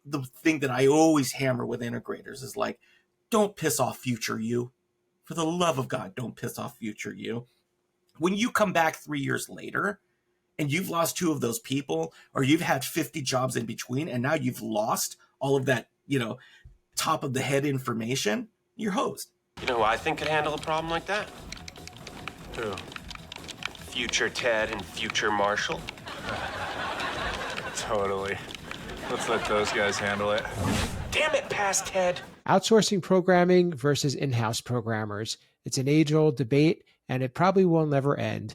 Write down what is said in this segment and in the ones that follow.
the thing that I always hammer with integrators is like, don't piss off future you. For the love of God, don't piss off future you. When you come back 3 years later and you've lost two of those people, or you've had 50 jobs in between, and now you've lost all of that, top of the head information, you're hosed. You know who I think could handle a problem like that? Who? Future Ted and future Marshall. Totally. Let's let those guys handle it. Damn it, past Ted. Outsourcing programming versus in-house programmers. It's an age-old debate, and it probably will never end.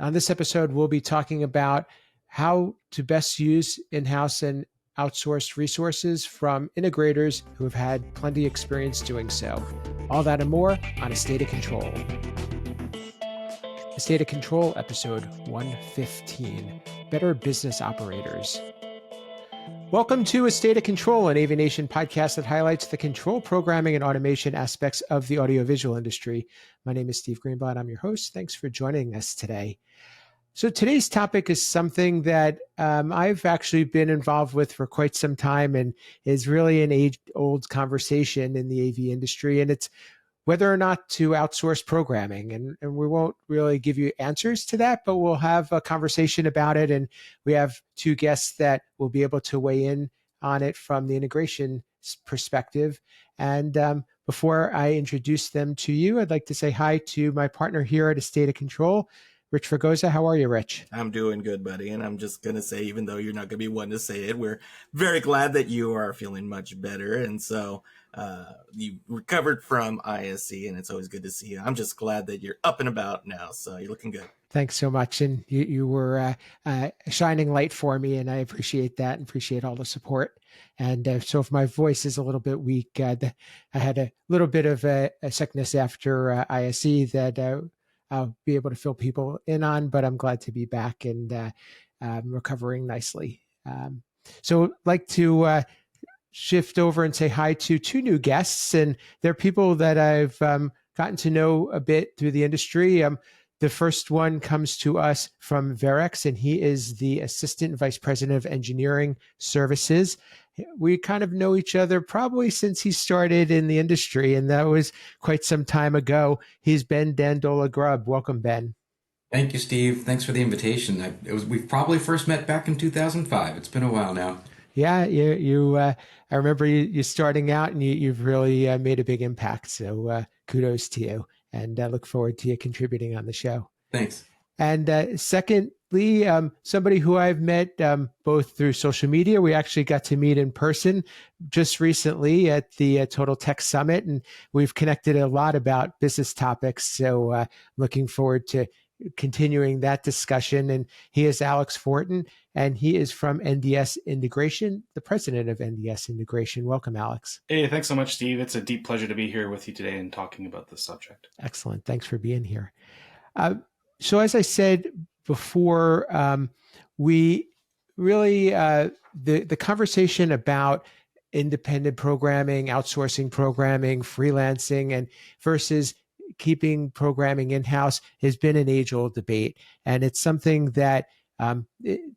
On this episode, we'll be talking about how to best use in-house and outsourced resources from integrators who have had plenty of experience doing so. All that and more on A State of Control. A State of Control, episode 115, Better Business Operators. Welcome to A State of Control, an AVNation podcast that highlights the control, programming, and automation aspects of the audiovisual industry. My name is Steve Greenblatt. I'm your host. Thanks for joining us today. So today's topic is something that I've actually been involved with for quite some time and is really an age-old conversation in the AV industry, and it's whether or not to outsource programming. And we won't really give you answers to that, but we'll have a conversation about it. And we have two guests that will be able to weigh in on it from the integration perspective. And before I introduce them to you, I'd like to say hi to my partner here at A State of Control, Rich Fregosa. How are you, Rich? I'm doing good, buddy. And I'm just going to say, even though you're not going to be one to say it, we're very glad that you are feeling much better. And so you recovered from ISC, and it's always good to see you. I'm just glad that you're up and about now. So you're looking good. Thanks so much. And you were a shining light for me, and I appreciate that and appreciate all the support. And so if my voice is a little bit weak, I had a little bit of a sickness after ISC that I'll be able to fill people in on, but I'm glad to be back and recovering nicely. So I'd like to shift over and say hi to two new guests, and they're people that I've gotten to know a bit through the industry. The first one comes to us from Verrex, and he is the Assistant Vice President of Engineering Services. We kind of know each other probably since he started in the industry, and that was quite some time ago. He's Ben Dandola-Grubb. Welcome, Ben. Thank you, Steve. Thanks for the invitation. We probably first met back in 2005. It's been a while now. Yeah, I remember you starting out, and you've really made a big impact. So kudos to you, and I look forward to you contributing on the show. Thanks. And secondly, somebody who I've met both through social media. We actually got to meet in person just recently at the Total Tech Summit, and we've connected a lot about business topics. So looking forward to continuing that discussion. And he is Alex Fortin, and he is from NDS Integration, the president of NDS Integration. Welcome, Alex. Hey, thanks so much, Steve. It's a deep pleasure to be here with you today and talking about this subject. Excellent. Thanks for being here. So as I said before, we really, the conversation about independent programming, outsourcing programming, freelancing, and versus keeping programming in-house has been an age-old debate. And it's something that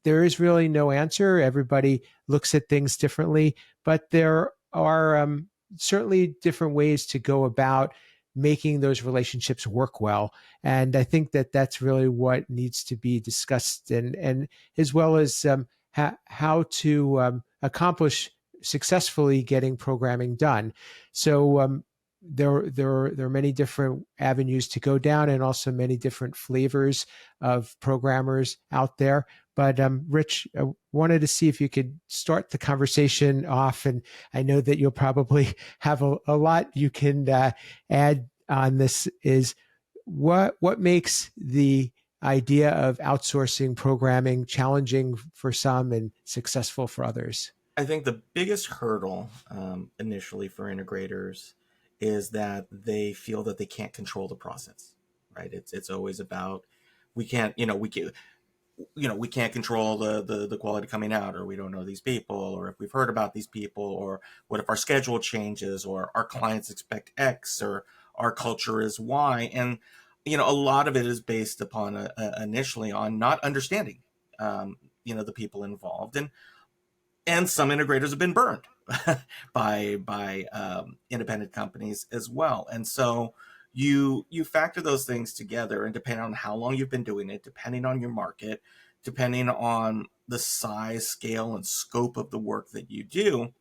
there is really no answer. Everybody looks at things differently, but there are certainly different ways to go about making those relationships work well. And I think that that's really what needs to be discussed, and as well as how to accomplish successfully getting programming done. So there are many different avenues to go down, and also many different flavors of programmers out there. But Rich, I wanted to see if you could start the conversation off, and I know that you'll probably have a lot you can add on this. Is what makes the idea of outsourcing programming challenging for some and successful for others? I think the biggest hurdle initially for integrators is that they feel that they can't control the process, right? It's always about, we can't control the quality coming out, or we don't know these people, or if we've heard about these people, or what if our schedule changes, or our clients expect X, or our culture is Y. And, a lot of it is based upon initially on not understanding, the people involved. And And some integrators have been burned by independent companies as well. And so you factor those things together, and depending on how long you've been doing it, depending on your market, depending on the size, scale, and scope of the work that you do,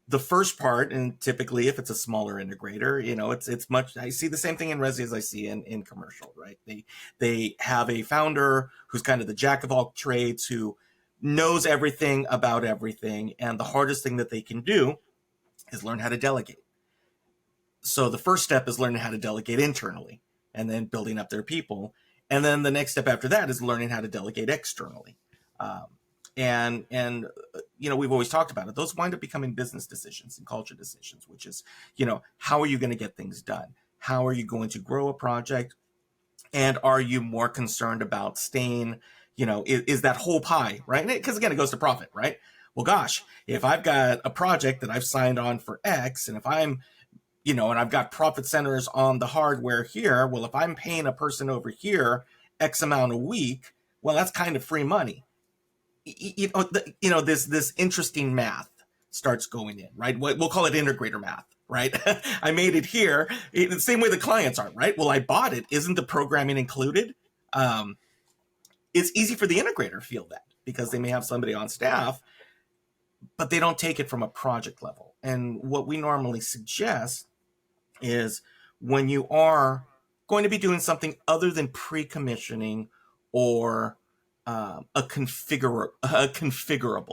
the first part, and typically if it's a smaller integrator, it's much, I see the same thing in resi as I see in commercial, right? They have a founder who's kind of the jack of all trades, who knows everything about everything, and the hardest thing that they can do is learn how to delegate. So the first step is learning how to delegate internally, and then building up their people, and then the next step after that is learning how to delegate externally. And we've always talked about it. Those wind up becoming business decisions and culture decisions, which is, how are you going to get things done? How are you going to grow a project? And are you more concerned about staying, is that whole pie, right? Because again, it goes to profit, right? Well, gosh, if I've got a project that I've signed on for X, and if I'm, and I've got profit centers on the hardware here, well, if I'm paying a person over here X amount a week, well, that's kind of free money. This interesting math starts going in, right? We'll call it integrator math, right? I made it here. The same way the clients are, right? Well, I bought it. Isn't the programming included? It's easy for the integrator to feel that, because they may have somebody on staff, but they don't take it from a project level. And what we normally suggest is, when you are going to be doing something other than pre-commissioning or a configurable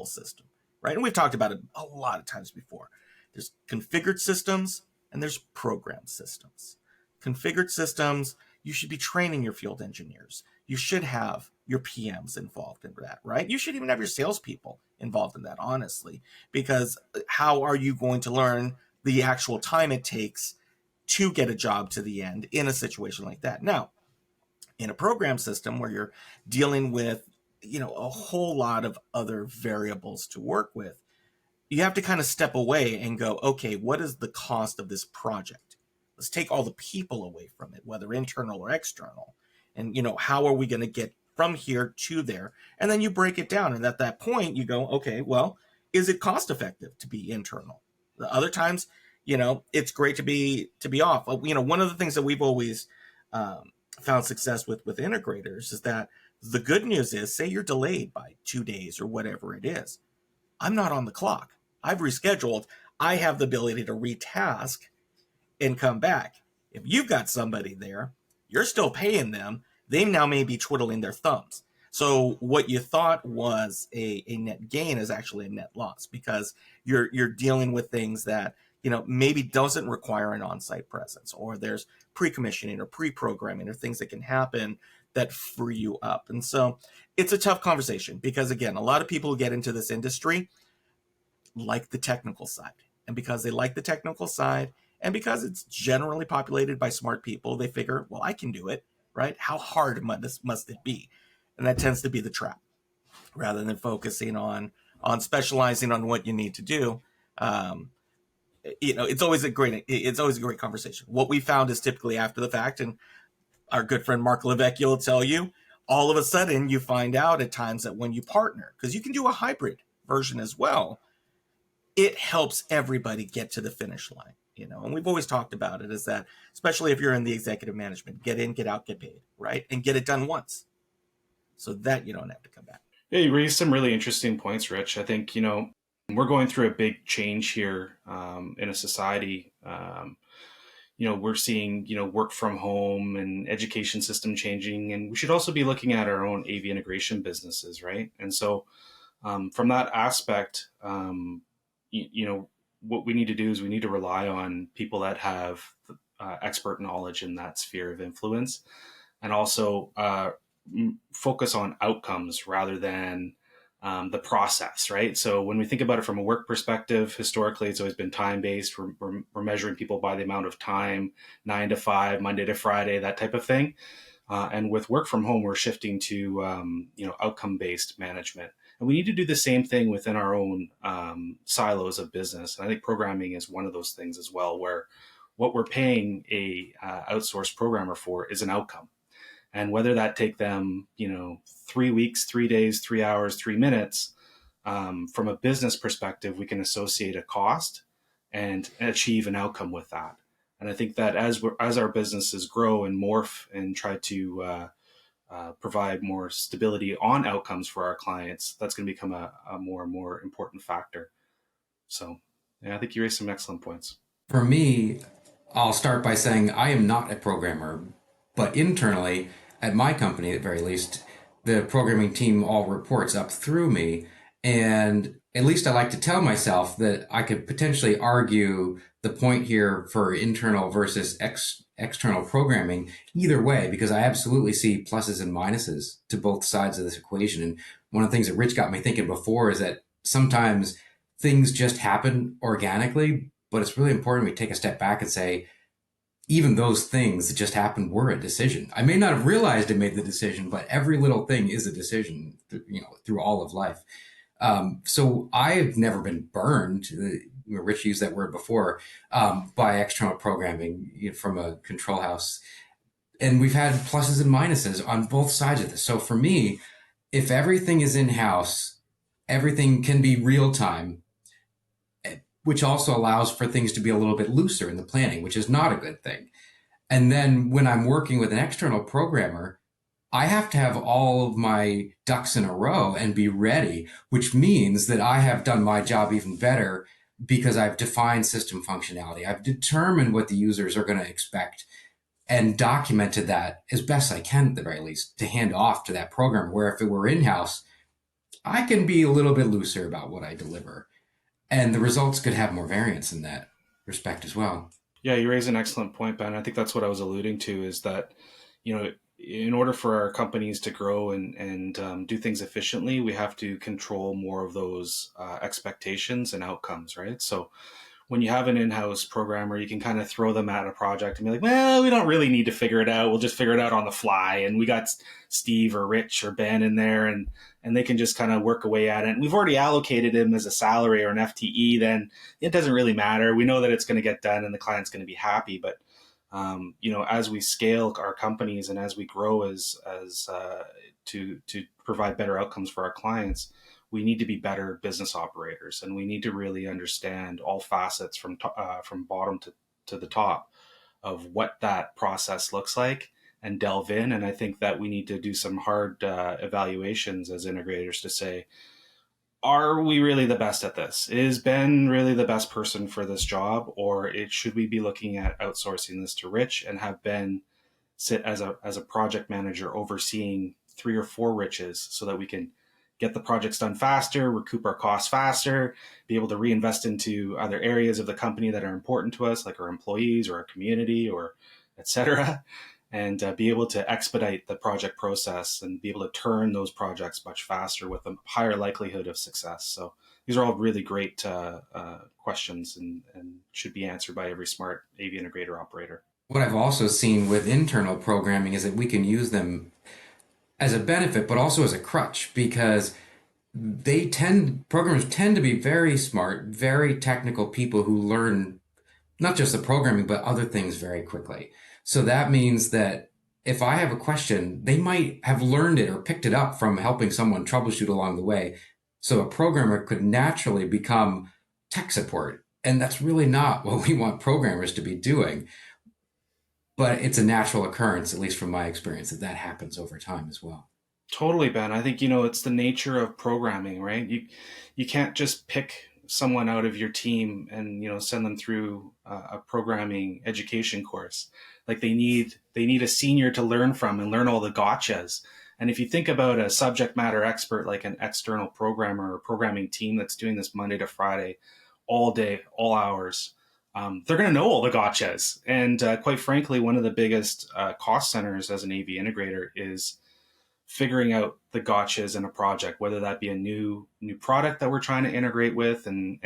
system, right? And we've talked about it a lot of times before. There's configured systems and there's programmed systems. Configured systems, you should be training your field engineers. You should have your PMs involved in that, right? You should even have your salespeople involved in that, honestly, because how are you going to learn the actual time it takes to get a job to the end in a situation like that? Now, in a program system where you're dealing with, a whole lot of other variables to work with, you have to kind of step away and go, okay, what is the cost of this project? Let's take all the people away from it, whether internal or external. And, how are we going to get from here to there? And then you break it down. And at that point you go, okay, well, is it cost effective to be internal? The other times, it's great to be off. One of the things that we've always found success with integrators is that the good news is, say you're delayed by 2 days or whatever it is, I'm not on the clock. I've rescheduled. I have the ability to retask and come back. If you've got somebody there, you're still paying them. They now may be twiddling their thumbs. So what you thought was a net gain is actually a net loss, because you're dealing with things that, maybe doesn't require an on-site presence, or there's pre-commissioning or pre-programming or things that can happen that free you up. And so it's a tough conversation, because again, a lot of people who get into this industry like the technical side. And because they like the technical side, and because it's generally populated by smart people, they figure, well, I can do it, right? How hard must it be? And that tends to be the trap, rather than focusing on specializing on what you need to do. It's always a great conversation. What we found is, typically after the fact, and our good friend Mark Levecchio will tell you, all of a sudden you find out at times that when you partner, because you can do a hybrid version as well, it helps everybody get to the finish line. And we've always talked about it, is that, especially if you're in the executive management, get in, get out, get paid, right? And get it done once, so that you don't have to come back. Yeah, you raised some really interesting points, Rich. I think, we're going through a big change here in a society. We're seeing, work from home and education system changing, and we should also be looking at our own AV integration businesses, right? And so from that aspect, what we need to do is we need to rely on people that have expert knowledge in that sphere of influence, and also focus on outcomes rather than the process, right? So when we think about it from a work perspective, historically, it's always been time-based. We're measuring people by the amount of time, 9 to 5, Monday to Friday, that type of thing. And with work from home, we're shifting to, outcome-based management. And we need to do the same thing within our own silos of business. And I think programming is one of those things as well, where what we're paying a outsourced programmer for is an outcome. And whether that take them, 3 weeks, 3 days, 3 hours, 3 minutes, from a business perspective, we can associate a cost and achieve an outcome with that. And I think that as our businesses grow and morph and try to provide more stability on outcomes for our clients, that's going to become a more and more important factor. So, yeah, I think you raised some excellent points. For me, I'll start by saying I am not a programmer, but internally at my company, at very least, the programming team all reports up through me. And at least I like to tell myself that I could potentially argue the point here for internal versus external programming either way, because I absolutely see pluses and minuses to both sides of this equation. And one of the things that Rich got me thinking before is that sometimes things just happen organically, but it's really important we take a step back and say, even those things that just happened were a decision. I may not have realized I made the decision, but every little thing is a decision, through all of life. So I've never been burned. Rich used that word before, by external programming from a control house. And we've had pluses and minuses on both sides of this. So for me, if everything is in-house, everything can be real time, which also allows for things to be a little bit looser in the planning, which is not a good thing. And then when I'm working with an external programmer, I have to have all of my ducks in a row and be ready, which means that I have done my job even better because I've defined system functionality. I've determined what the users are going to expect and documented that as best I can, at the very least, to hand off to that programmer. Where if it were in-house, I can be a little bit looser about what I deliver. And the results could have more variance in that respect as well. Yeah, you raise an excellent point, Ben. I think that's what I was alluding to, is that, in order for our companies to grow and do things efficiently, we have to control more of those expectations and outcomes, right? So when you have an in-house programmer, you can kind of throw them at a project and be like, well, we don't really need to figure it out. We'll just figure it out on the fly. And we got Steve or Rich or Ben in there, and they can just kind of work away at it. And we've already allocated him as a salary or an FTE, then it doesn't really matter. We know that it's going to get done and the client's going to be happy. But, as we scale our companies and as we grow to provide better outcomes for our clients, we need to be better business operators, and we need to really understand all facets from bottom to the top of what that process looks like and delve in. And I think that we need to do some hard evaluations as integrators to say, are we really the best at this? Is Ben really the best person for this job? Or should we be looking at outsourcing this to Rich and have Ben sit as a project manager overseeing 3 or 4 Riches so that we can get the projects done faster, recoup our costs faster, be able to reinvest into other areas of the company that are important to us, like our employees or our community or et cetera, and be able to expedite the project process and be able to turn those projects much faster with a higher likelihood of success. So these are all really great questions and should be answered by every smart AV integrator operator. What I've also seen with internal programming is that we can use them as a benefit, but also as a crutch, because programmers tend to be very smart, very technical people who learn not just the programming, but other things very quickly. So that means that if I have a question, they might have learned it or picked it up from helping someone troubleshoot along the way. So a programmer could naturally become tech support. And that's really not what we want programmers to be doing. But it's a natural occurrence, at least from my experience, that happens over time as well. Totally, Ben. I think, it's the nature of programming, right? You can't just pick someone out of your team and, send them through a programming education course. Like they need a senior to learn from and learn all the gotchas. And if you think about a subject matter expert, like an external programmer or programming team that's doing this Monday to Friday, all day, all hours, they're going to know all the gotchas. And quite frankly, one of the biggest cost centers as an AV integrator is figuring out the gotchas in a project, whether that be a new product that we're trying to integrate with. And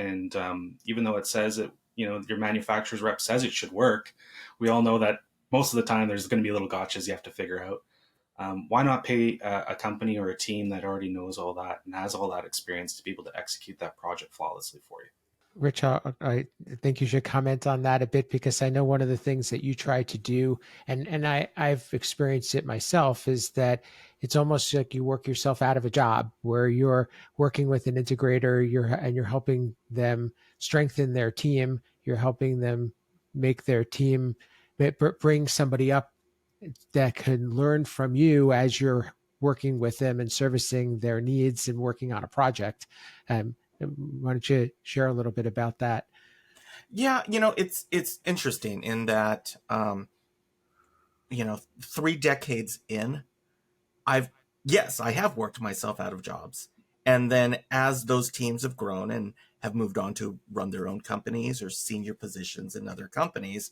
even though it says that, your manufacturer's rep says it should work, we all know that most of the time there's going to be little gotchas you have to figure out. Why not pay a company or a team that already knows all that and has all that experience to be able to execute that project flawlessly for you? Rich, I think you should comment on that a bit, because I know one of the things that you try to do, and I've experienced it myself, is that it's almost like you work yourself out of a job where you're working with an integrator, you're helping them strengthen their team, you're helping them make their team bring somebody up that can learn from you as you're working with them and servicing their needs and working on a project. Why don't you share a little bit about that? Yeah, it's interesting in that 3 decades in, I've yes, I have worked myself out of jobs. And then as those teams have grown and have moved on to run their own companies or senior positions in other companies,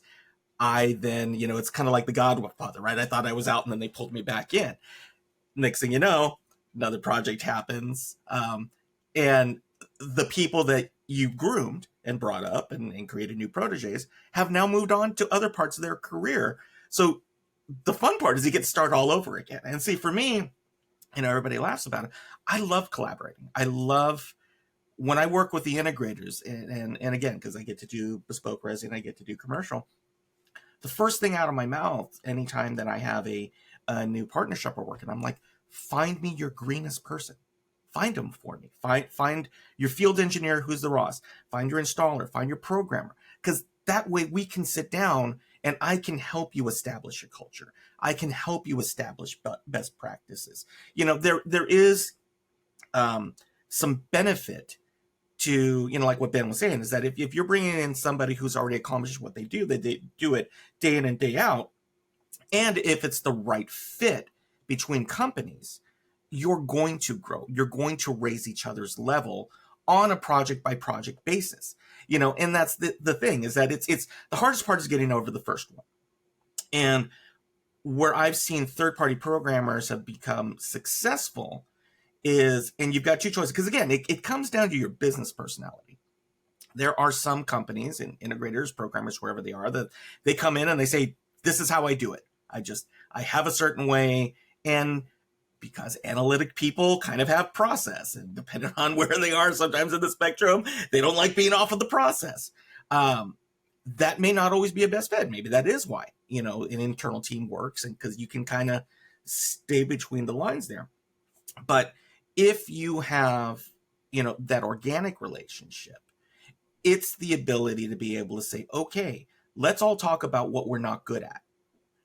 I then, it's kind of like the Godfather, right? I thought I was out and then they pulled me back in. Next thing you know, another project happens. And the people that you groomed and brought up and created new proteges have now moved on to other parts of their career. So the fun part is you get to start all over again. And see, for me, everybody laughs about it. I love collaborating. I love when I work with the integrators, and again, because I get to do bespoke resi and I get to do commercial. The first thing out of my mouth, anytime that I have a new partnership we're working, I'm like, find me your greenest person. Find them for me. Find your field engineer who's the Ross. Find your installer. Find your programmer. Because that way we can sit down and I can help you establish your culture. I can help you establish best practices. There is some benefit to, like what Ben was saying, is that if you're bringing in somebody who's already accomplished what they do it day in and day out, and if it's the right fit between companies, you're going to grow. You're going to raise each other's level on a project by project basis. And that's the thing, is that it's the hardest part is getting over the first one. And where I've seen third-party programmers have become successful is, and you've got two choices, because again, it comes down to your business personality. There are some companies and integrators, programmers, wherever they are, that they come in and they say, this is how I do it. I have a certain way. And because analytic people kind of have process, and depending on where they are sometimes in the spectrum, they don't like being off of the process. That may not always be a best fit. Maybe that is why, an internal team works, and because you can kind of stay between the lines there. But if you have, that organic relationship, it's the ability to be able to say, okay, let's all talk about what we're not good at.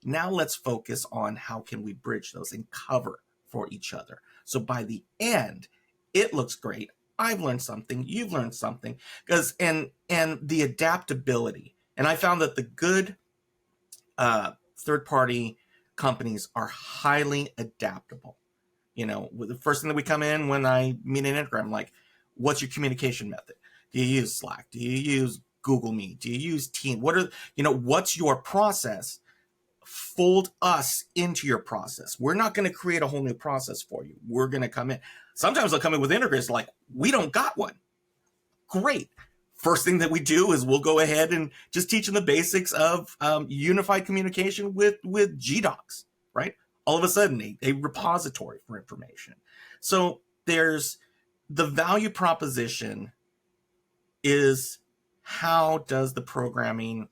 Now let's focus on how can we bridge those and cover for each other. So by the end, it looks great. I've learned something. You've learned something. And the adaptability. And I found that the good third-party companies are highly adaptable. The first thing that we come in when I meet an integrator, I'm like, what's your communication method? Do you use Slack? Do you use Google Meet? Do you use Team? What's your process? Fold us into your process. We're not going to create a whole new process for you. We're going to come in. Sometimes they'll come in with integrators like, we don't got one. Great. First thing that we do is we'll go ahead and just teach them the basics of unified communication with GDocs, right? All of a sudden, a repository for information. So there's the value proposition is, how does the programming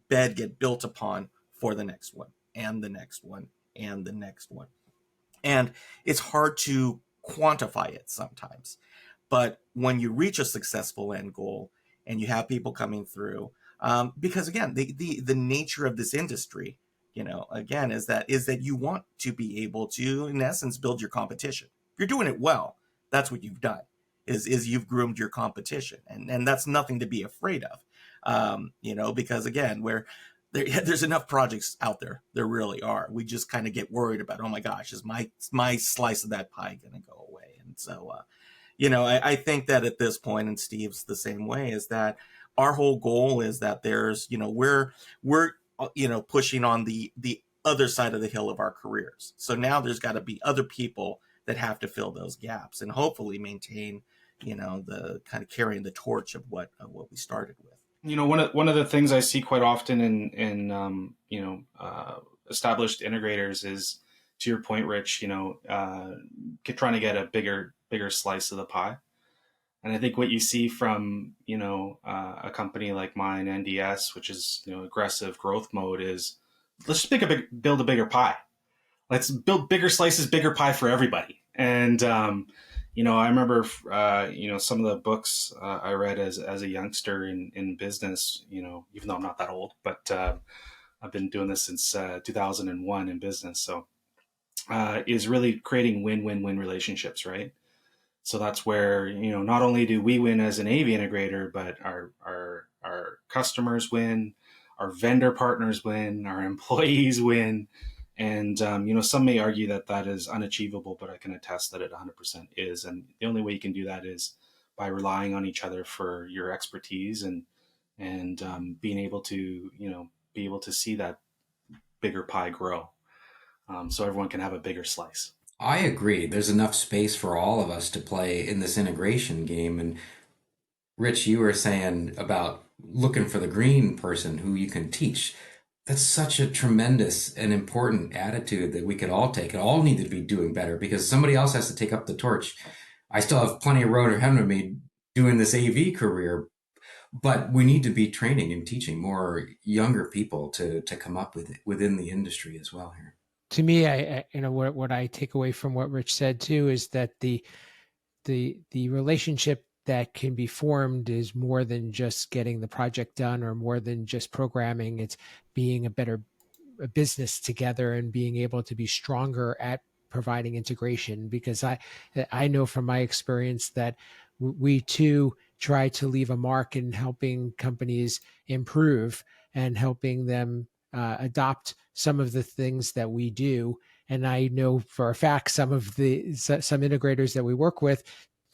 bed get built upon for the next one and the next one and the next one? And it's hard to quantify it sometimes. But when you reach a successful end goal and you have people coming through, because again, the nature of this industry, again, is that you want to be able to, in essence, build your competition. If you're doing it well, that's what you've done, is you've groomed your competition. And that's nothing to be afraid of, because again, there's enough projects out there. There really are. We just kind of get worried about, oh my gosh, is my slice of that pie going to go away? And so, I think that at this point, and Steve's the same way, is that our whole goal is that there's, we're pushing on the other side of the hill of our careers. So now there's got to be other people that have to fill those gaps and hopefully maintain, the kind of carrying the torch of what we started with. One of the things I see quite often in established integrators is, to your point, Rich, trying to get a bigger slice of the pie. And I think what you see from, a company like mine, NDS, which is, aggressive growth mode, is let's just build a bigger pie. Let's build bigger slices, bigger pie for everybody. And, I remember, some of the books I read as a youngster in business, even though I'm not that old, but I've been doing this since 2001 in business. So is really creating win-win-win relationships, right? So that's where, not only do we win as an AV integrator, but our customers win, our vendor partners win, our employees win. And, some may argue that that is unachievable, but I can attest that it 100% is. And the only way you can do that is by relying on each other for your expertise and being able to, be able to see that bigger pie grow, so everyone can have a bigger slice. I agree. There's enough space for all of us to play in this integration game. And Rich, you were saying about looking for the green person who you can teach. That's such a tremendous and important attitude that we could all take. It all need to be doing better because somebody else has to take up the torch. I still have plenty of road ahead of me doing this AV career, but we need to be training and teaching more younger people to come up with it within the industry as well here. To me, what I take away from what Rich said too is that the relationship that can be formed is more than just getting the project done or more than just programming. It's being a business together and being able to be stronger at providing integration, because I know from my experience that we too try to leave a mark in helping companies improve and helping them adopt some of the things that we do. And I know for a fact some integrators that we work with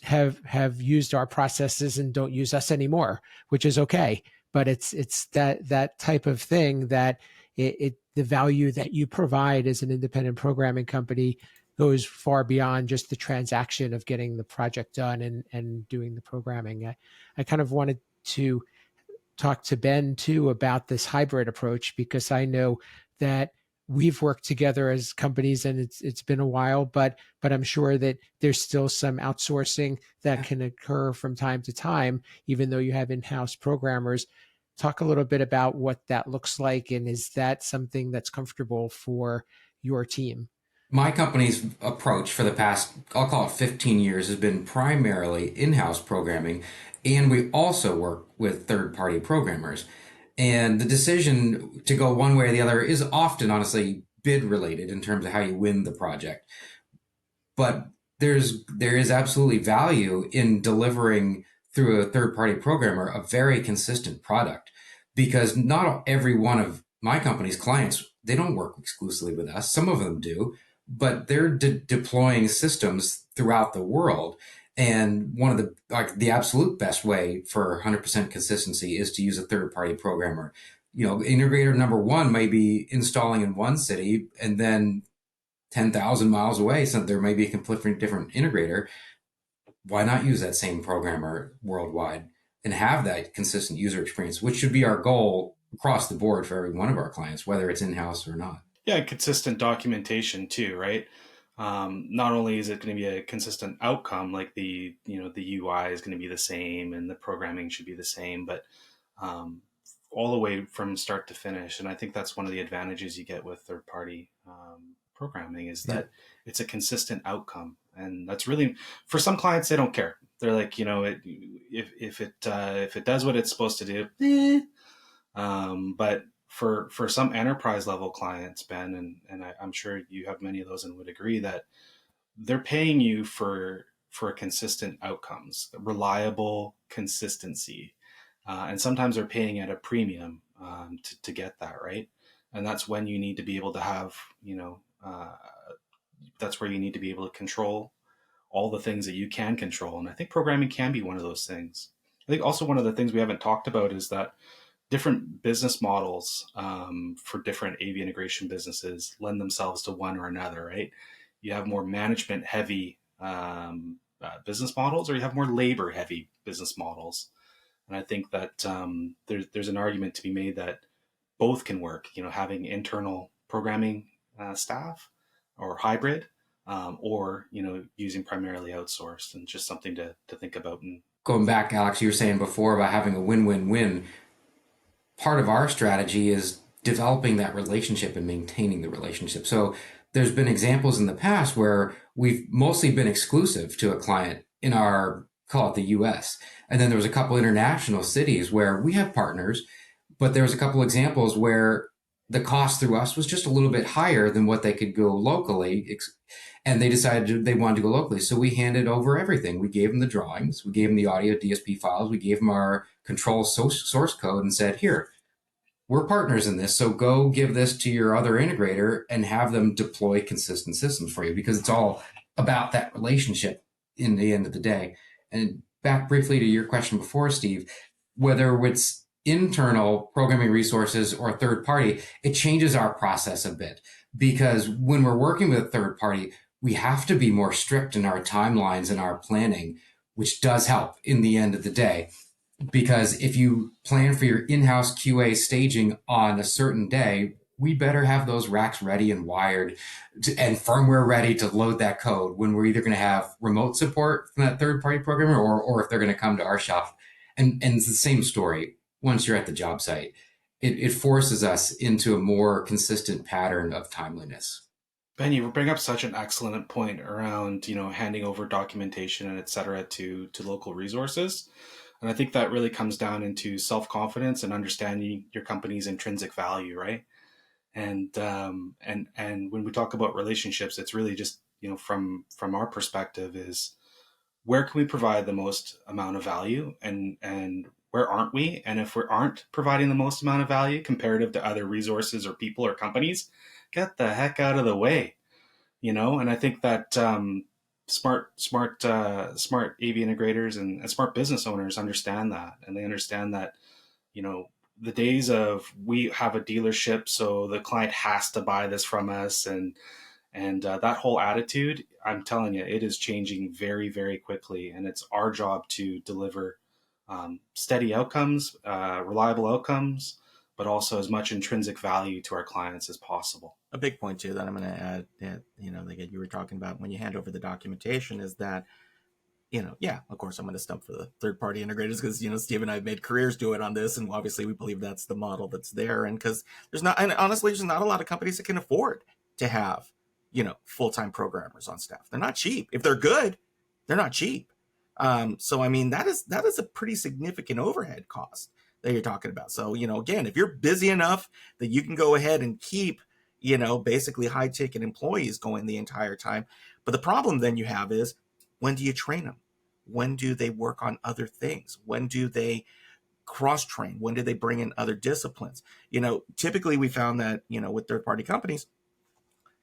have used our processes and don't use us anymore, which is okay. But it's that type of thing that the value that you provide as an independent programming company goes far beyond just the transaction of getting the project done and doing the programming. I kind of wanted to talk to Ben too about this hybrid approach, because I know that we've worked together as companies and it's been a while, but I'm sure that there's still some outsourcing that can occur from time to time, even though you have in-house programmers. Talk a little bit about what that looks like, and is that something that's comfortable for your team? My company's approach for the past, I'll call it 15 years, has been primarily in-house programming, and we also work with third-party programmers. And the decision to go one way or the other is often, honestly, bid related in terms of how you win the project. But there is absolutely value in delivering through a third-party programmer a very consistent product, because not every one of my company's clients, they don't work exclusively with us. Some of them do, but they're deploying systems throughout the world. And one of the absolute best way for 100% consistency is to use a third party programmer. Integrator number one may be installing in one city and then 10,000 miles away, so there may be a completely different integrator. Why not use that same programmer worldwide and have that consistent user experience, which should be our goal across the board for every one of our clients, whether it's in-house or not. Yeah, consistent documentation too, right? Not only is it going to be a consistent outcome, like the UI is going to be the same and the programming should be the same, but all the way from start to finish. And I think that's one of the advantages you get with third party programming is that it's a consistent outcome. And that's really, for some clients, they don't care. They're like, if it does what it's supposed to do, but for some enterprise level clients, Ben, and I'm sure you have many of those and would agree that they're paying you for consistent outcomes, reliable consistency, and sometimes they're paying at a premium to get that right. And that's when you need to be able to have, that's where you need to be able to control all the things that you can control. And I think programming can be one of those things. I think also one of the things we haven't talked about is that different business models for different AV integration businesses lend themselves to one or another, right? You have more management heavy business models, or you have more labor heavy business models. And I think that there's an argument to be made that both can work, having internal programming staff or hybrid, or, using primarily outsourced, and just something to think about and going back, Alex, you were saying before about having a win-win-win. Part of our strategy is developing that relationship and maintaining the relationship. So there's been examples in the past where we've mostly been exclusive to a client in our, call it the US. And then there was a couple international cities where we have partners, but there was a couple examples where the cost through us was just a little bit higher than what they could go locally. And they decided they wanted to go locally. So we handed over everything. We gave them the drawings, we gave them the audio DSP files, we gave them our control source code and said, here, we're partners in this. So go give this to your other integrator and have them deploy consistent systems for you, because it's all about that relationship in the end of the day. And back briefly to your question before, Steve, whether it's internal programming resources or third party, it changes our process a bit, because when we're working with a third party, we have to be more strict in our timelines and our planning, which does help in the end of the day. Because if you plan for your in-house QA staging on a certain day, we better have those racks ready and wired and firmware ready to load that code when we're either going to have remote support from that third-party programmer or if they're going to come to our shop. And it's the same story once you're at the job site. It forces us into a more consistent pattern of timeliness. Ben, you bring up such an excellent point around, handing over documentation and et cetera to local resources. And I think that really comes down into self-confidence and understanding your company's intrinsic value, right? And when we talk about relationships, it's really just, from our perspective is, where can we provide the most amount of value, and where aren't we? And if we aren't providing the most amount of value comparative to other resources or people or companies, get the heck out of the way, And I think that smart AV integrators and smart business owners understand that, and they understand that, the days of we have a dealership, so the client has to buy this from us, and that whole attitude, I'm telling you, it is changing very, very quickly, and it's our job to deliver steady outcomes, reliable outcomes, but also as much intrinsic value to our clients as possible. A big point too that I'm going to add that, that you were talking about when you hand over the documentation is that, of course I'm going to stump for the third party integrators because, Steve and I have made careers do it on this. And obviously we believe that's the model that's there. And because there's not a lot of companies that can afford to have, full-time programmers on staff. They're not cheap. If they're good, they're not cheap. So, I mean, that is a pretty significant overhead cost that you're talking about. So, again, if you're busy enough that you can go ahead and keep, basically high ticket employees going the entire time. But the problem then you have is, when do you train them? When do they work on other things? When do they cross train? When do they bring in other disciplines? Typically we found that, with third party companies,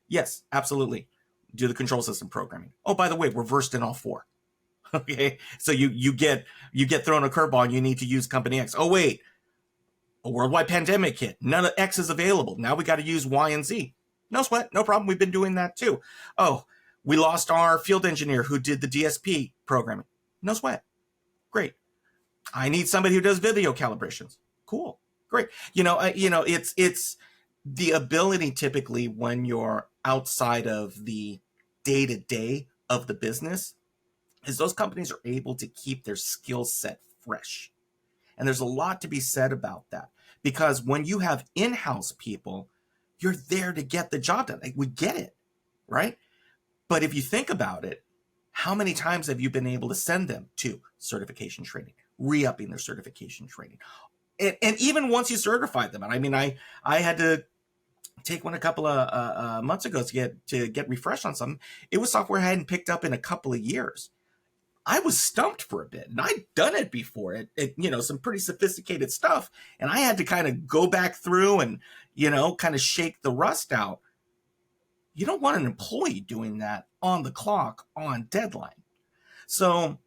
yes, absolutely, do the control system programming. Oh, by the way, we're versed in all four. Okay, so you get thrown a curveball and you need to use company X. Oh wait, a worldwide pandemic hit. None of X is available. Now we got to use Y and Z. No sweat, no problem. We've been doing that too. Oh, we lost our field engineer who did the DSP programming. No sweat. Great. I need somebody who does video calibrations. Cool. Great. It's the ability typically when you're outside of the day-to-day of the business is those companies are able to keep their skill set fresh. And there's a lot to be said about that, because when you have in-house people, you're there to get the job done. Like, we get it, right? But if you think about it, how many times have you been able to send them to certification training, re-upping their certification training? And even once you certify them, and I mean, I had to take one a couple of months ago to get refreshed on something. It was software I hadn't picked up in a couple of years. I was stumped for a bit, and I'd done it before, some pretty sophisticated stuff. And I had to kind of go back through and, kind of shake the rust out. You don't want an employee doing that on the clock, on deadline. So,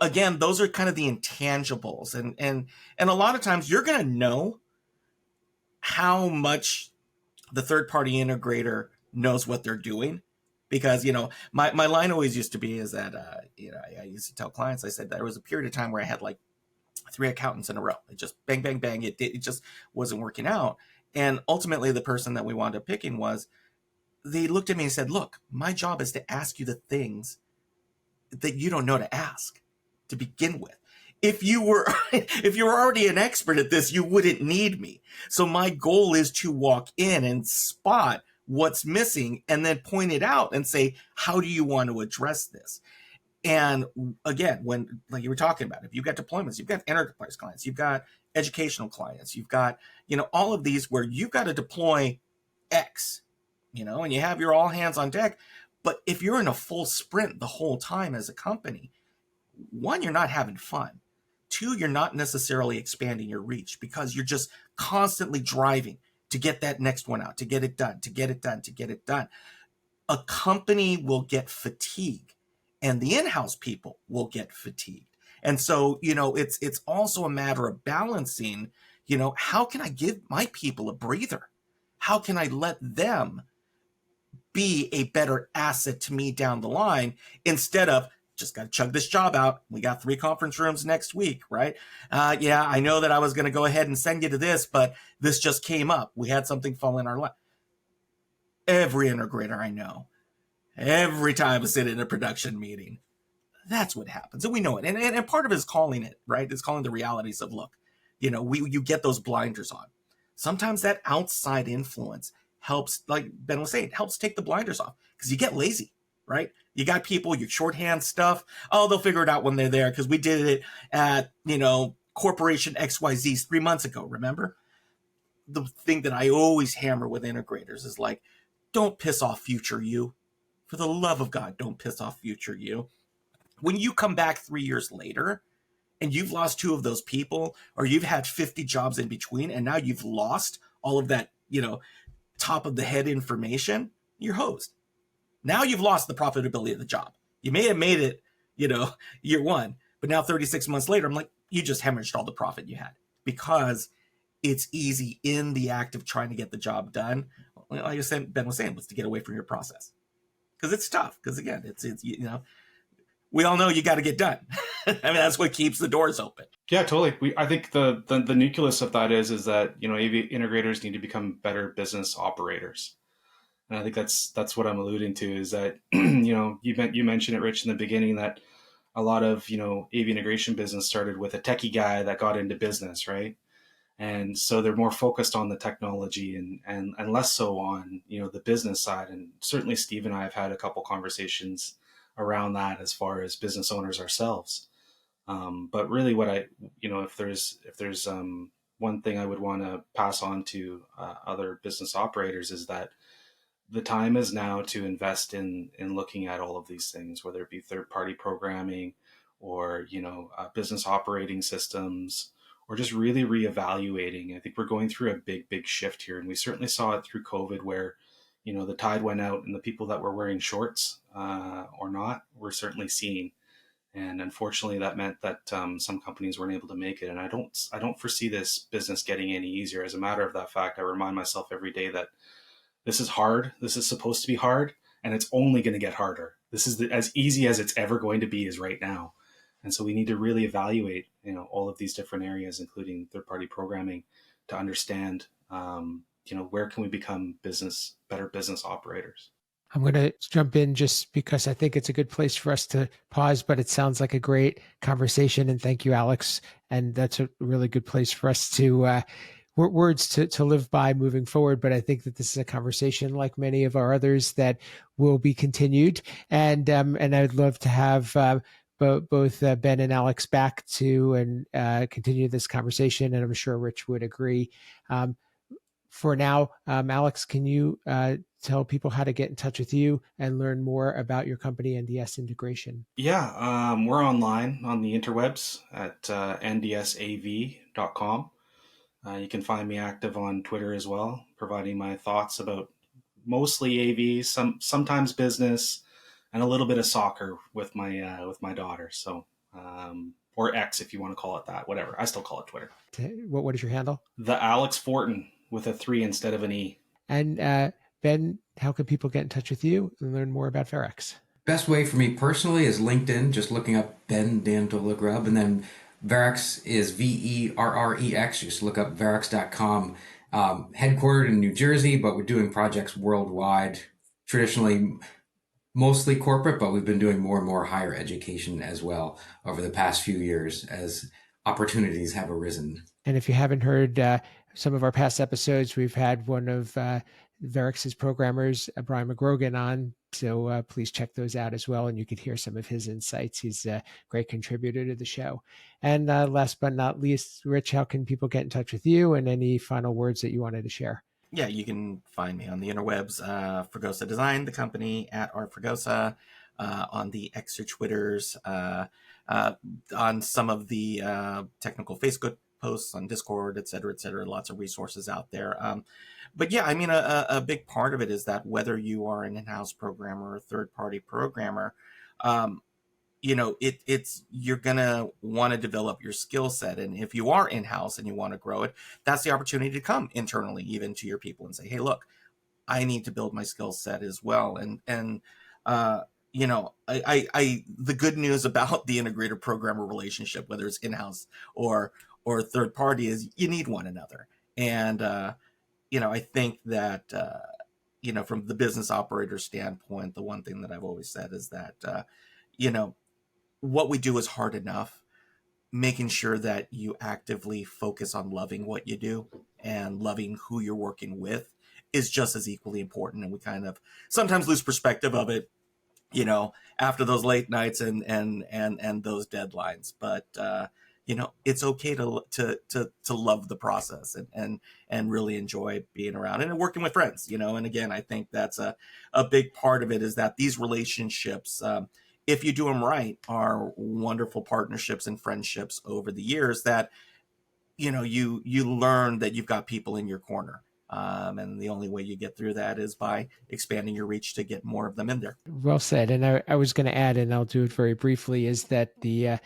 again, those are kind of the intangibles. And a lot of times you're going to know how much the third-party integrator knows what they're doing. Because, my line always used to be is that, I used to tell clients, I said there was a period of time where I had like 3 accountants in a row. It just bang, bang, bang. It just wasn't working out. And ultimately the person that we wound up picking they looked at me and said, look, my job is to ask you the things that you don't know to ask, to begin with. If you were if you were already an expert at this, you wouldn't need me. So my goal is to walk in and spot what's missing and then point it out and say, how do you want to address this? And again, when, like you were talking about, if you've got deployments, you've got enterprise clients, you've got educational clients, you've got, all of these where you've got to deploy X, and you have your all hands on deck. But if you're in a full sprint the whole time as a company, one, you're not having fun. Two, you're not necessarily expanding your reach because you're just constantly driving to get that next one out, to get it done, to get it done, to get it done. A company will get fatigued and the in-house people will get fatigued. And so, it's also a matter of balancing, how can I give my people a breather? How can I let them be a better asset to me down the line instead of just got to chug this job out. We got 3 conference rooms next week, right? Yeah, I know that I was going to go ahead and send you to this, but this just came up. We had something fall in our lap. Every integrator I know, every time I sit in a production meeting, that's what happens. And we know it. And part of it is calling it, right? It's calling the realities of, look, you get those blinders on. Sometimes that outside influence helps, like Ben was saying, helps take the blinders off because you get lazy, right? You got people, your shorthand stuff. Oh, they'll figure it out when they're there because we did it at, Corporation XYZ 3 months ago, remember? The thing that I always hammer with integrators is like, don't piss off future you. For the love of God, don't piss off future you. When you come back 3 years later and you've lost 2 of those people, or you've had 50 jobs in between, and now you've lost all of that, top of the head information, you're hosed. Now you've lost the profitability of the job. You may have made it, year 1, but now 36 months later, I'm like, you just hemorrhaged all the profit you had because it's easy in the act of trying to get the job done. Like I said, Ben was saying, was to get away from your process because it's tough. Because again, it's we all know you got to get done. I mean, that's what keeps the doors open. Yeah, totally. I think the nucleus of that is that AV integrators need to become better business operators, and I think that's what I'm alluding to is that you mentioned it, Rich, in the beginning that a lot of AV integration business started with a techie guy that got into business, right? And so they're more focused on the technology and less so on the business side. And certainly Steve and I have had a couple conversations around that as far as business owners ourselves. But really what if there's one thing I would want to pass on to other business operators is that the time is now to invest in looking at all of these things, whether it be third-party programming or, business operating systems, or just really reevaluating. I think we're going through a big shift here. And we certainly saw it through COVID where, the tide went out and the people that were wearing shorts or not were certainly seen. And unfortunately, that meant that some companies weren't able to make it. And I don't foresee this business getting any easier. As a matter of that fact, I remind myself every day that this is hard. This is supposed to be hard, and it's only going to get harder. This is as easy as it's ever going to be is right now. And so we need to really evaluate, all of these different areas, including third-party programming, to understand, where can we become better business operators. I'm going to jump in just because I think it's a good place for us to pause, but it sounds like a great conversation. And thank you, Alex. And that's a really good place for us to words to live by moving forward. But I think that this is a conversation like many of our others that will be continued. And I'd love to have both Ben and Alex back to and continue this conversation. And I'm sure Rich would agree. For now, Alex, can you tell people how to get in touch with you and learn more about your company, NDS Integration? Yeah, we're online on the interwebs at ndsav.com. You can find me active on Twitter as well, providing my thoughts about mostly AV, sometimes business, and a little bit of soccer with my daughter. So, or X if you want to call it that, whatever. I still call it Twitter. What is your handle? The Alex Fortin with a 3 instead of an E. And Ben, how can people get in touch with you and learn more about Verrex? Best way for me personally is LinkedIn. Just looking up Ben Dandola-Grubb, and then Verrex is Verrex. Just look up Verrex.com. Headquartered in New Jersey, but we're doing projects worldwide. Traditionally, mostly corporate, but we've been doing more and more higher education as well over the past few years as opportunities have arisen. And if you haven't heard some of our past episodes, we've had one of Verrex's programmers, Brian McGrogan, on. So please check those out as well. And you could hear some of his insights. He's a great contributor to the show. And last but not least, Rich, how can people get in touch with you, and any final words that you wanted to share? Yeah, you can find me on the interwebs, Fregosa Design, the company, at Art Fregosa, on the extra Twitters, on some of the technical Facebook posts on Discord, et cetera, lots of resources out there. But yeah, I mean, a big part of it is that whether you are an in-house programmer or a third-party programmer, it's you're gonna want to develop your skill set, and if you are in-house and you want to grow it, that's the opportunity to come internally, even to your people, and say, hey, look, I need to build my skill set as well. And the good news about the integrator programmer relationship, whether it's in-house or third party, is you need one another. And I think that from the business operator standpoint, the one thing that I've always said is that what we do is hard enough. Making sure that you actively focus on loving what you do and loving who you're working with is just as equally important. And we kind of sometimes lose perspective of it, after those late nights and those deadlines. But it's okay to love the process and really enjoy being around and working with friends. And again, I think that's a big part of it, is that these relationships, if you do them right, are wonderful partnerships and friendships over the years that, you learn that you've got people in your corner. And the only way you get through that is by expanding your reach to get more of them in there. Well said. And I was going to add, and I'll do it very briefly, is that the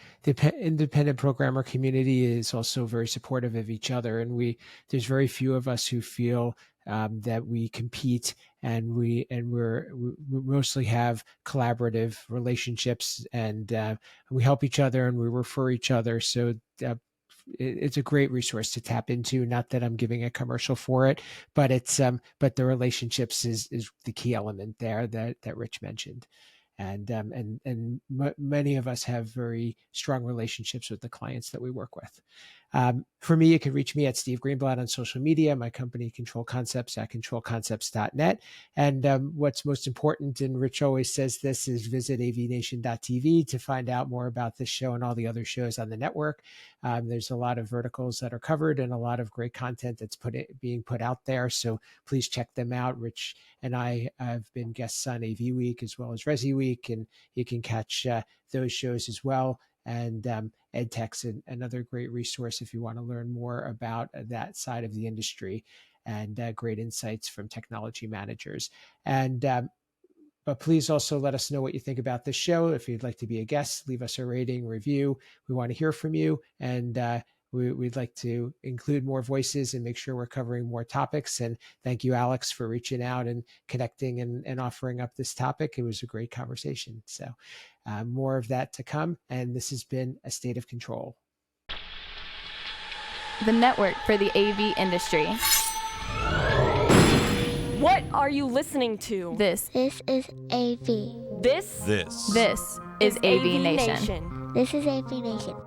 independent programmer community is also very supportive of each other. And there's very few of us who feel that we compete, and we mostly have collaborative relationships, and we help each other and we refer each other. So it's a great resource to tap into. Not that I'm giving a commercial for it, but but the relationships is the key element there that Rich mentioned. And many of us have very strong relationships with the clients that we work with. For me, you can reach me at Steve Greenblatt on social media, my company Control Concepts at controlconcepts.net. And what's most important, and Rich always says this, is visit avnation.tv to find out more about this show and all the other shows on the network. There's a lot of verticals that are covered and a lot of great content that's being put out there. So please check them out. Rich and I have been guests on AV Week as well as Resi Week, and you can catch those shows as well. And EdTech's another great resource if you want to learn more about that side of the industry, and great insights from technology managers. And but please also let us know what you think about this show. If you'd like to be a guest, leave us a rating, review. We want to hear from you, and we'd like to include more voices and make sure we're covering more topics. And thank you, Alex, for reaching out and connecting and offering up this topic. It was a great conversation. So more of that to come. And this has been A State of Control, the network for the AV industry. What are you listening to? This is AV. This is AVNation. This is AVNation.